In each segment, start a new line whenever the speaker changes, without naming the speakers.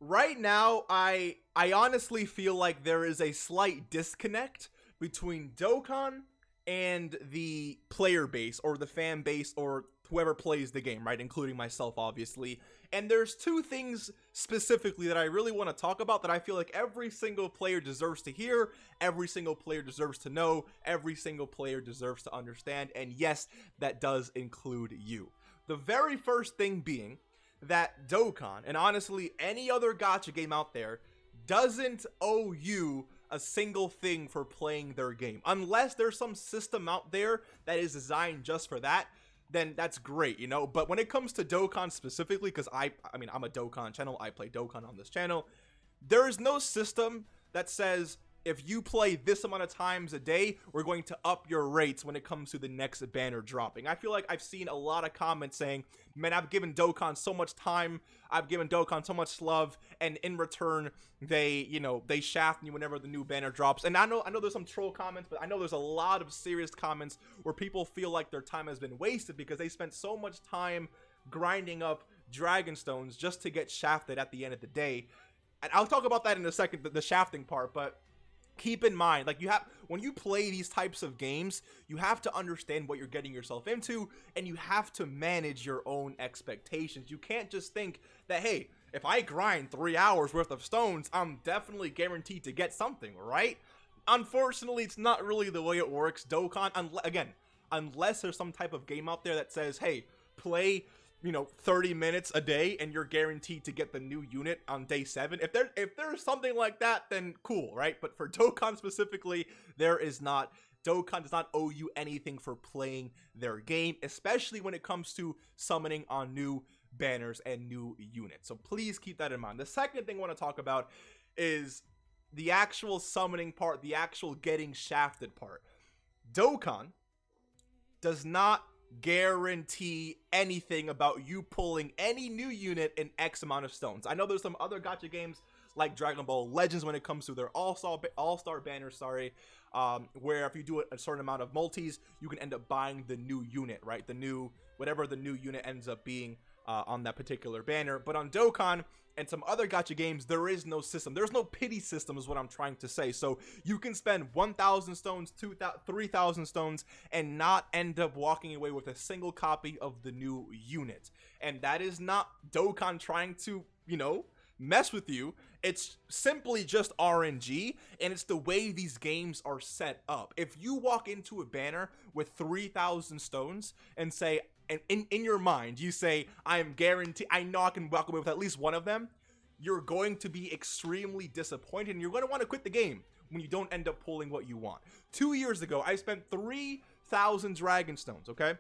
right now, I honestly feel like there is a slight disconnect between Dokkan and the player base or the fan base or whoever plays the game, right? Including myself, obviously. And there's two things specifically that I really want to talk about that I feel like every single player deserves to hear, every single player deserves to know, every single player deserves to understand. And yes, that does include you. The very first thing being that Dokkan, and honestly any other gacha game out there, doesn't owe you a single thing for playing their game. Unless there's some system out there that is designed just for that, then that's great, you know? But when it comes to Dokkan specifically, because I mean, I'm a Dokkan channel, I play Dokkan on this channel, there is no system that says, if you play this amount of times a day, we're going to up your rates when it comes to the next banner dropping. I feel like I've seen a lot of comments saying, man, I've given Dokkan so much time, I've given Dokkan so much love, and in return, they shaft me whenever the new banner drops. And I know there's some troll comments, but I know there's a lot of serious comments where people feel like their time has been wasted because they spent so much time grinding up Dragon Stones just to get shafted at the end of the day. And I'll talk about that in a second, the shafting part, but keep in mind, like, when you play these types of games, you have to understand what you're getting yourself into, and you have to manage your own expectations. You can't just think that, hey, if I grind 3 hours worth of stones, I'm definitely guaranteed to get something, right? Unfortunately, it's not really the way it works. Dokkan, unless there's some type of game out there that says, hey, play 30 minutes a day and you're guaranteed to get the new unit on day 7. If there's something like that, then cool, right? But for Dokkan specifically, there is not. Dokkan does not owe you anything for playing their game, especially when it comes to summoning on new banners and new units. So please keep that in mind. The second thing I want to talk about is the actual summoning part, the actual getting shafted part. Dokkan does not guarantee anything about you pulling any new unit in X amount of stones. I know there's some other gacha games like Dragon Ball Legends when it comes to their all-star banners, where if you do a certain amount of multis, you can end up buying the new unit, right? Whatever the new unit ends up being on that particular banner. But on Dokkan and some other gacha games, there is no system. There's no pity system is what I'm trying to say. So you can spend 1,000 stones, 2,000, 3,000 stones and not end up walking away with a single copy of the new unit. And that is not Dokkan trying to, mess with you. It's simply just RNG, and it's the way these games are set up. If you walk into a banner with 3,000 stones and say, and in your mind, you say, I am guaranteed, I know I can walk away with at least one of them, you're going to be extremely disappointed, and you're going to want to quit the game when you don't end up pulling what you want. 2 years ago, I spent 3,000 Dragon Stones, okay?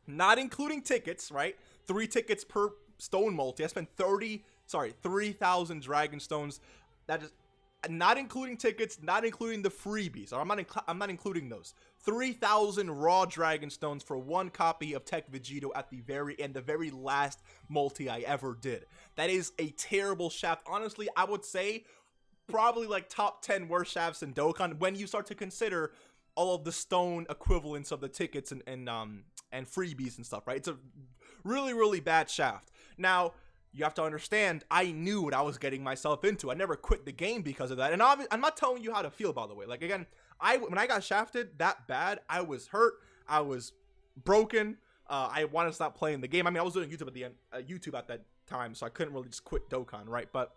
Not including tickets, right? 3 tickets per stone multi. I spent 3,000 Dragon Stones. That is not including tickets, not including the freebies. Or I'm not including those. 3,000 raw Dragon Stones for 1 copy of Tech Vegito at the very end, the very last multi I ever did. That is a terrible shaft. Honestly, I would say probably like top 10 worst shafts in Dokkan when you start to consider all of the stone equivalents of the tickets and freebies and stuff, right? It's a really, really bad shaft. Now, you have to understand, I knew what I was getting myself into. I never quit the game because of that. And I'm not telling you how to feel, by the way. Like, again, when I got shafted that bad, I was hurt. I was broken. I wanted to stop playing the game. I mean, I was doing YouTube at that time, so I couldn't really just quit Dokkan, right? But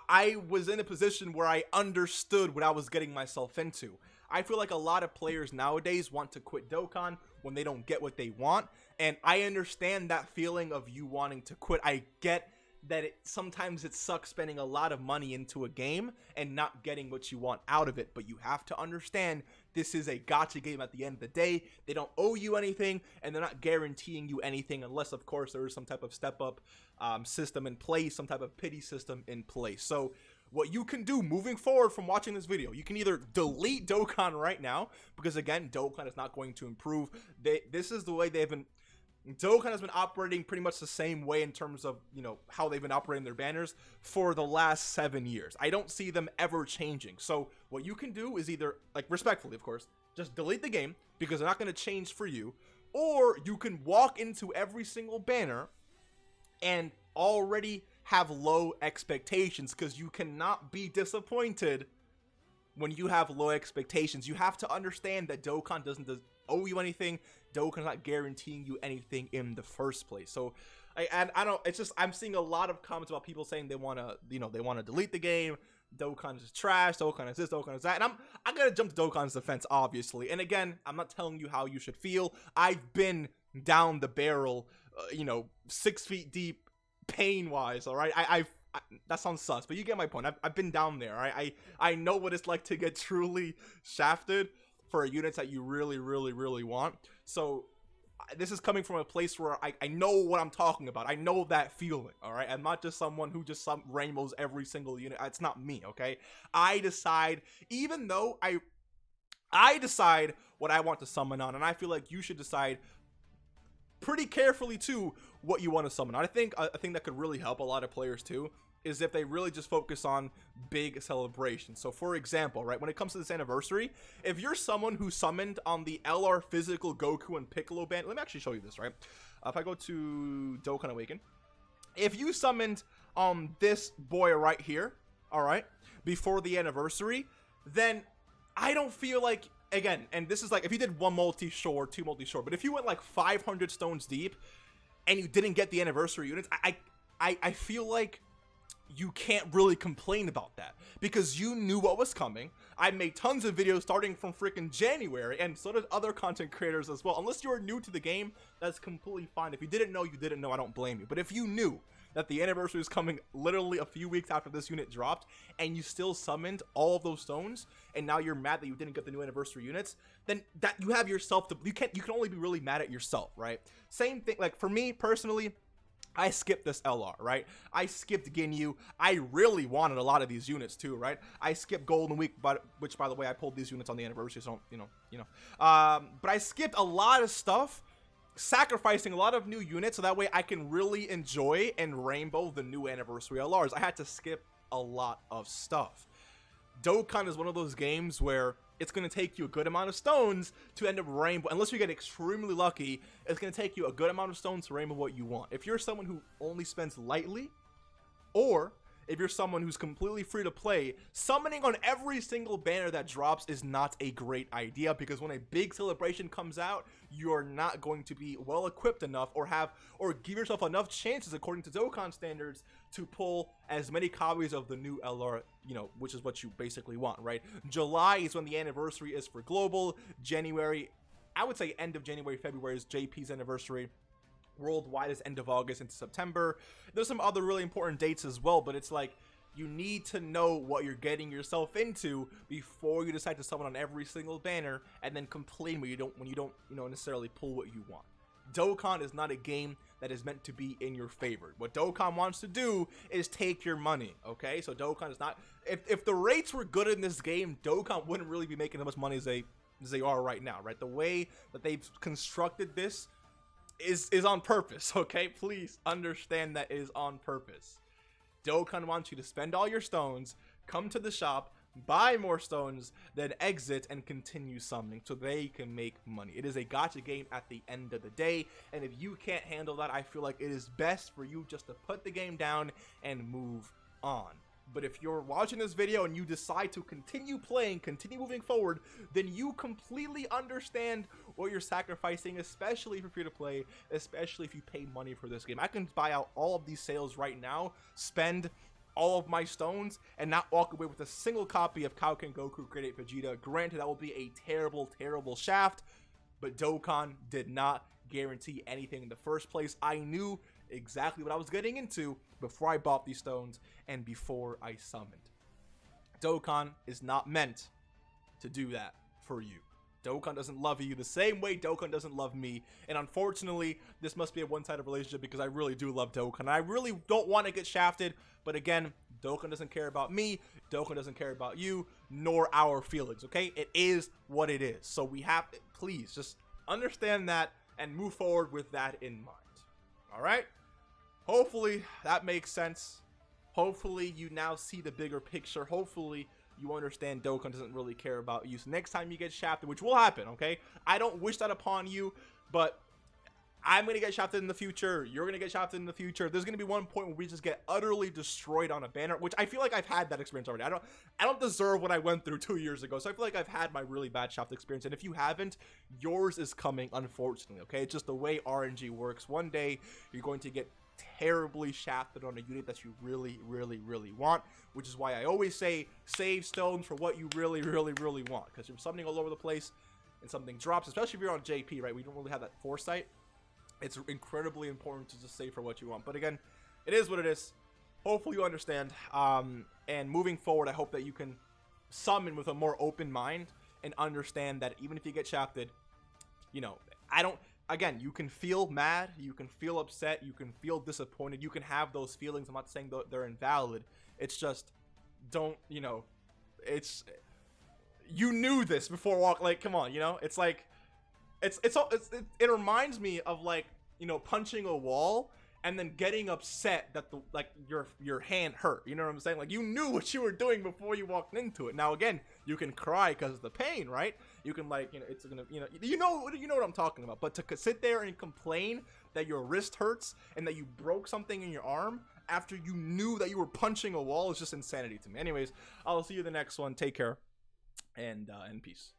I was in a position where I understood what I was getting myself into. I feel like a lot of players nowadays want to quit Dokkan when they don't get what they want, and I understand that feeling of you wanting to quit. I get that sometimes it sucks spending a lot of money into a game and not getting what you want out of it, but you have to understand this is a gacha game at the end of the day. They don't owe you anything, and they're not guaranteeing you anything unless, of course, there is some type of step-up system in place, some type of pity system in place. So what you can do moving forward from watching this video, you can either delete Dokkan right now, because again, Dokkan is not going to improve. This is the way Dokkan has been operating pretty much the same way in terms of, how they've been operating their banners for the last 7 years. I don't see them ever changing. So what you can do is either, like, respectfully, of course, just delete the game because they're not going to change for you, or you can walk into every single banner and already have low expectations, because you cannot be disappointed when you have low expectations. You have to understand that Dokkan doesn't owe you anything. Dokkan's not guaranteeing you anything in the first place. So I don't, it's just, I'm seeing a lot of comments about people saying they want to, they want to delete the game. Dokkan is trash, Dokkan is this, Dokkan is that. And I'm going to jump to Dokkan's defense, obviously. And again, I'm not telling you how you should feel. I've been down the barrel, 6 feet deep, pain-wise, all right? That sounds sus, but you get my point. I've been down there, all right? I know what it's like to get truly shafted for units that you really, really, really want. So this is coming from a place where I know what I'm talking about. I know that feeling, all right? I'm not just someone who just rainbows every single unit. It's not me, okay? I decide, even though I decide what I want to summon on, and I feel like you should decide pretty carefully too what you want to summon on. I think a thing that could really help a lot of players too is if they really just focus on big celebrations. So for example, right, when it comes to this anniversary, if you're someone who summoned on the LR physical Goku and Piccolo band, let me actually show you this, right? If I go to Dokkan Awaken, if you summoned this boy right here, all right, before the anniversary, then I don't feel like, again, and this is like if you did 1 multi-shore, 2 multi-shore, but if you went like 500 stones deep and you didn't get the anniversary units, I feel like you can't really complain about that, because you knew what was coming. I made tons of videos starting from freaking January, and so did other content creators as well. Unless you're new to the game, that's completely fine. If you didn't know, you didn't know. I don't blame you. But if you knew that the anniversary is coming literally a few weeks after this unit dropped, and you still summoned all of those stones, and now you're mad that you didn't get the new anniversary units, then that you have yourself to, you can only be really mad at yourself, right? Same thing, like for me personally, I skipped this LR, right? I skipped Ginyu. I really wanted a lot of these units too, right? I skipped Golden Week, which by the way, I pulled these units on the anniversary, so but I skipped a lot of stuff, sacrificing a lot of new units so that way I can really enjoy and rainbow the new anniversary LRs. I had to skip a lot of stuff. Dokkan is one of those games where it's going to take you a good amount of stones to end up rainbow. Unless you get extremely lucky, it's going to take you a good amount of stones to rainbow what you want. If you're someone who only spends lightly, or if you're someone who's completely free to play, summoning on every single banner that drops is not a great idea, because when a big celebration comes out, you're not going to be well equipped enough or give yourself enough chances according to Dokkan standards to pull as many copies of the new LR, which is what you basically want, right? July is when the anniversary is for global. January, I would say end of January, February is JP's anniversary. Worldwide is end of August into September. There's some other really important dates as well, but it's like you need to know what you're getting yourself into before you decide to summon on every single banner and then complain when you don't necessarily pull what you want. Dokkan is not a game that is meant to be in your favor. What Dokkan wants to do is take your money, okay? So Dokkan is not, if the rates were good in this game, Dokkan wouldn't really be making as much money as they are right now, right? The way that they've constructed this is on purpose, okay? Please understand that is on purpose. Dokkan wants you to spend all your stones, come to the shop, buy more stones, then exit and continue summoning so they can make money. It is a gacha game at the end of the day, and if you can't handle that, I feel like it is best for you just to put the game down and move on. But if you're watching this video and you decide to continue playing, continue moving forward, then you completely understand what you're sacrificing, especially if you're free to play, especially if you pay money for this game. I can buy out all of these sales right now, spend all of my stones, and not walk away with a single copy of Kaioken Goku Grade 8 Vegeta. Granted, that will be a terrible, terrible shaft, but Dokkan did not guarantee anything in the first place. I knew exactly what I was getting into before I bought these stones and before I summoned. Dokkan is not meant to do that for you. Dokkan doesn't love you the same way Dokkan doesn't love me, and unfortunately this must be a one-sided relationship because I really do love Dokkan. I really don't want to get shafted, but again, Dokkan doesn't care about me, Dokkan doesn't care about you, nor our feelings, okay? It is what it is. So we have to, please just understand that and move forward with that in mind. All right? Hopefully that makes sense. Hopefully you now see the bigger picture. Hopefully you understand Dokkan doesn't really care about you. So next time you get shafted, which will happen, okay? I don't wish that upon you, but I'm gonna get shafted in the future. You're gonna get shafted in the future. There's gonna be one point where we just get utterly destroyed on a banner, which I feel like I've had that experience already. I don't deserve what I went through 2 years ago, so I feel like I've had my really bad shaft experience. And if you haven't, yours is coming, unfortunately. Okay, it's just the way RNG works. One day you're going to get terribly shafted on a unit that you really, really, really want, which is why I always say save stones for what you really, really, really want. Because if something all over the place and something drops, especially if you're on JP, right? We don't really have that foresight. It's incredibly important to just save for what you want. But again, it is what it is. Hopefully you understand. And moving forward, I hope that you can summon with a more open mind and understand that even if you get shafted, you know, again, you can feel mad, you can feel upset, you can feel disappointed, you can have those feelings. I'm not saying they're invalid. It's just, don't, you know, you knew this before like, come on, you know? It's like, it reminds me of, like, you know, punching a wall and then getting upset that your hand hurt. You know what I'm saying? Like, you knew what you were doing before you walked into it. Now again, you can cry because of the pain, right? You can, like, you know, it's gonna, you know what I'm talking about. But to sit there and complain that your wrist hurts and that you broke something in your arm after you knew that you were punching a wall is just insanity to me. Anyways, I'll see you in the next one. Take care and peace.